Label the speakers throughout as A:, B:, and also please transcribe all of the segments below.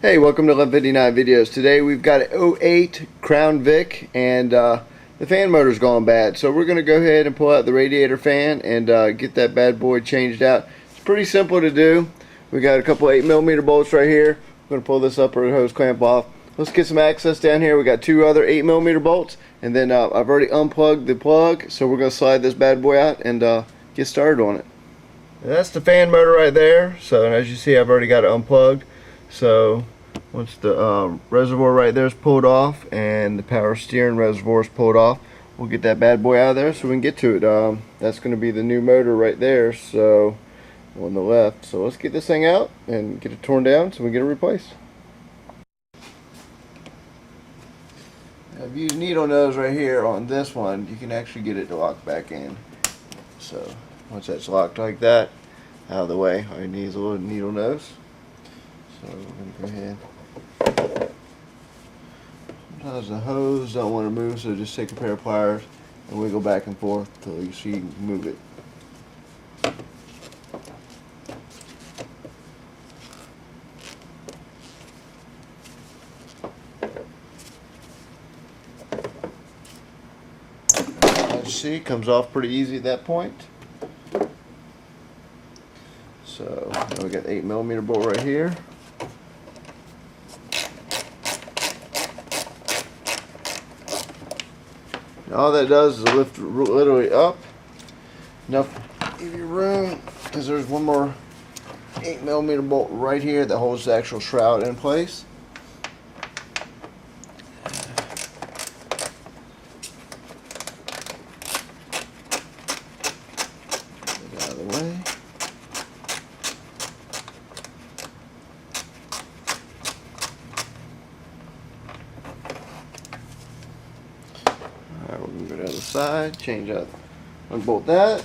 A: Hey, welcome to 1159 Videos. Today we've got an '08 Crown Vic and the fan motor's gone bad. So we're going to go ahead and pull out the radiator fan and get that bad boy changed out. It's pretty simple to do. We got a couple 8mm bolts right here. We're going to pull this upper hose clamp off. Let's get some access down here. We got two other 8mm bolts, and then I've already unplugged the plug, so we're going to slide this bad boy out and get started on it. And that's the fan motor right there. So as you see, I've already got it unplugged. So once the reservoir right there is pulled off and the power steering reservoir is pulled off, we'll get that bad boy out of there so we can get to it. That's going to be the new motor right there, so on the left. So let's get this thing out and get it torn down so we can get it replaced. Now, if you use needle nose right here on this one, you can actually get it to lock back in. So once that's locked like that, out of the way, all you need is a little needle nose. So we're going to go ahead. Sometimes the hose don't want to move, so just take a pair of pliers and wiggle back and forth until you see you can move it. As you see, it comes off pretty easy at that point. So now we got the 8mm bolt right here. And all that does is lift literally up enough to give you room, because there's one more 8mm bolt right here that holds the actual shroud in place. Get out of the way. Alright, we're going to go to the other side, change out, unbolt that.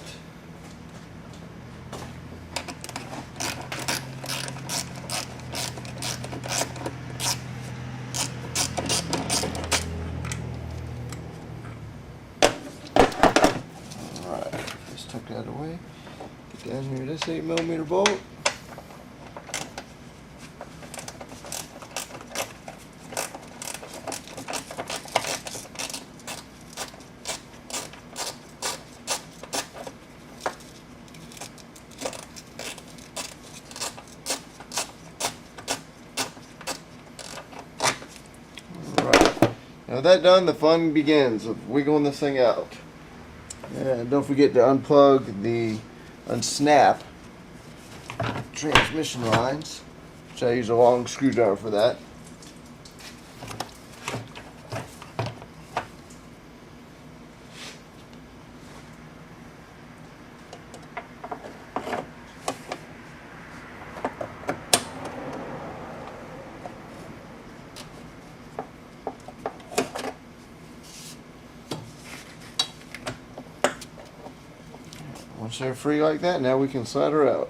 A: Alright, just tuck that away. Get down here this 8mm bolt. Now that done, the fun begins of wiggling this thing out. And don't forget to unsnap transmission lines, which I use a long screwdriver for that. Once they're free like that, now we can slide her out.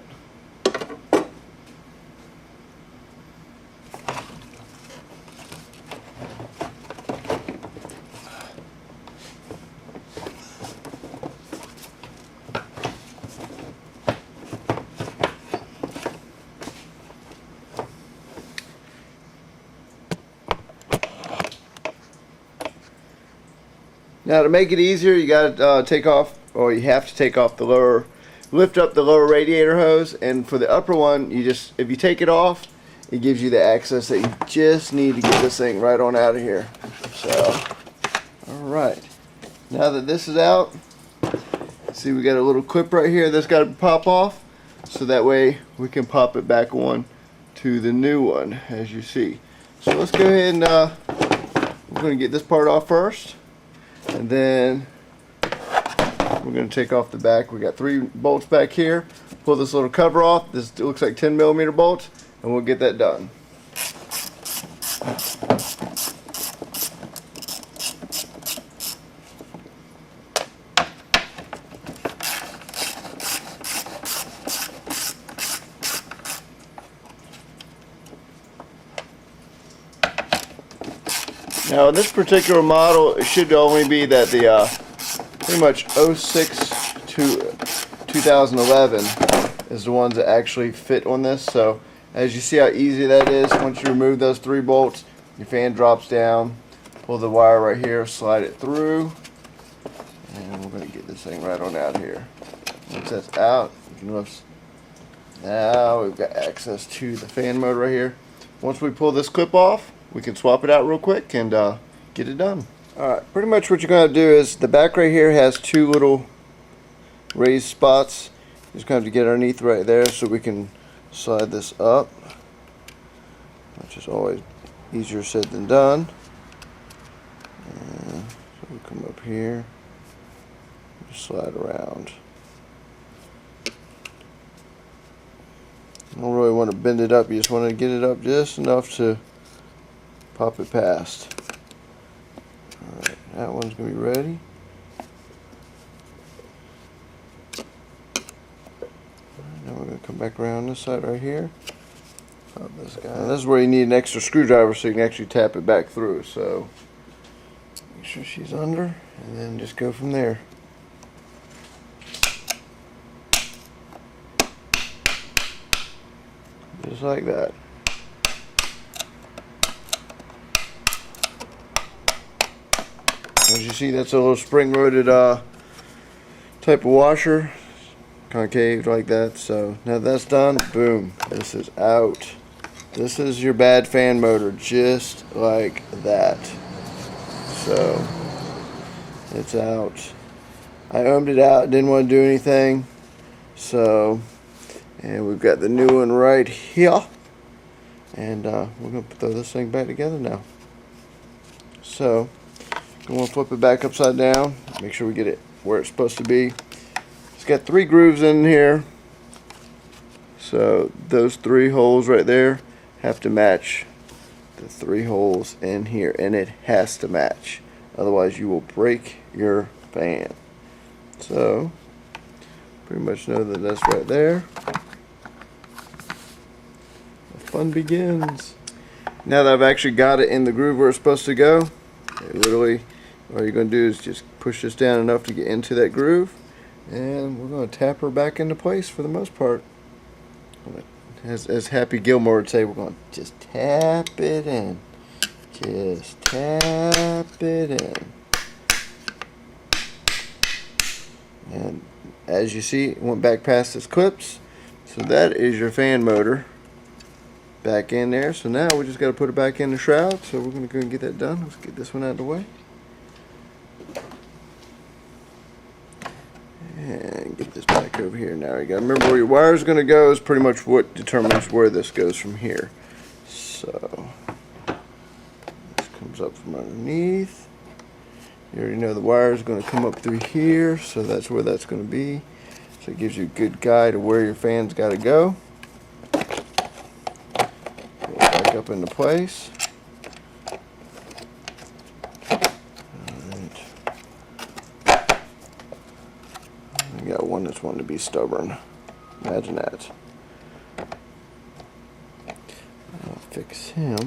A: Now to make it easier, you got to take off, or you have to take off the lower, lift up the lower radiator hose, and for the upper one, you just, if you take it off, it gives you the access that you just need to get this thing right on out of here. So, alright, now that this is out, see we got a little clip right here that's got to pop off, so that way we can pop it back on to the new one, as you see. So let's go ahead and we're going to get this part off first. And then we're going to take off the back. We got 3 bolts back here. Pull this little cover off. This looks like 10mm bolts, and we'll get that done. Now in this particular model, it should only be that the pretty much 06 to 2011 is the ones that actually fit on this. So As you see how easy that is, once you remove those 3 bolts, your fan drops down. Pull the wire right here, slide it through, and we're going to get this thing right on out here. Once that's out, you can lift. Now we've got access to the fan motor right here. Once we pull this clip off, we can swap it out real quick and get it done. Alright, pretty much what you're going to do is the back right here has 2 little raised spots. Just going to have to get underneath right there so we can slide this up, which is always easier said than done. So we come up here, just slide around. You don't really want to bend it up, you just want to get it up just enough to pop it past. Alright, that one's going to be ready. Now we're going to come back around this side right here. Pop this guy. Now this is where you need an extra screwdriver so you can actually tap it back through. So make sure she's under and then just go from there. Just like that. As you see, that's a little spring-loaded type of washer, concave like that. So now that's done, boom, this is out. This is your bad fan motor, just like that. So it's out. I ohmed it out, didn't want to do anything. So, and we've got the new one right here. And we're going to throw this thing back together now. So, I'm going to flip it back upside down. Make sure we get it where it's supposed to be. It's got 3 grooves in here. So, those 3 holes right there have to match the 3 holes in here. And it has to match. Otherwise, you will break your fan. So, pretty much know that that's right there. Fun begins. Now that I've actually got it in the groove where it's supposed to go, literally all you're going to do is just push this down enough to get into that groove, and we're going to tap her back into place for the most part. As Happy Gilmore would say, we're going to just tap it in. Just tap it in. And as you see, it went back past its clips. So that is your fan motor back in there. So now we just got to put it back in the shroud. So we're going to go and get that done. Let's get this one out of the way. And get this back over here. Now you got to remember where your wire is going to go is pretty much what determines where this goes from here. So this comes up from underneath. You already know the wire is going to come up through here, so that's where that's going to be. So it gives you a good guide of where your fan's got to go. Pull it back up into place. Alright. I got one that's wanting to be stubborn. Imagine that. I'll fix him.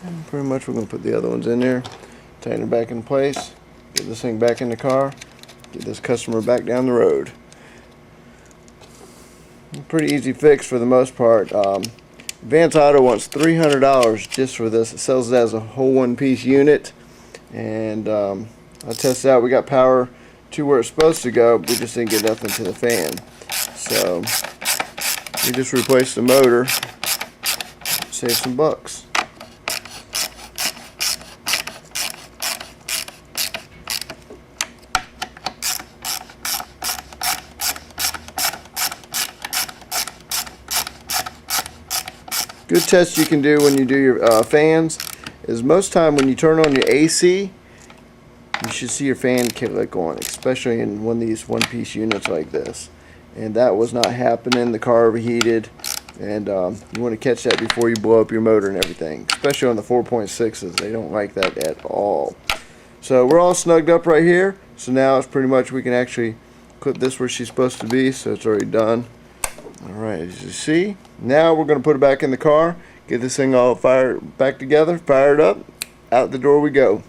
A: And pretty much we're going to put the other ones in there, tighten it back in place, get this thing back in the car, get this customer back down the road. Pretty easy fix for the most part. Advance Auto wants $300 just for this. It sells it as a whole one-piece unit, and I tested it out. We got power to where it's supposed to go, but we just didn't get nothing to the fan. So we just replaced the motor, save some bucks. Good test you can do when you do your fans is most time when you turn on your AC, you should see your fan kick on, especially in one of these one-piece units like this. And that was not happening. The car overheated, and you want to catch that before you blow up your motor and everything, especially on the 4.6s. They don't like that at all. So we're all snugged up right here. So now it's pretty much we can actually clip this where she's supposed to be, so it's already done. Alright, as you see, now we're going to put it back in the car, get this thing all fired back together, fired up, out the door we go.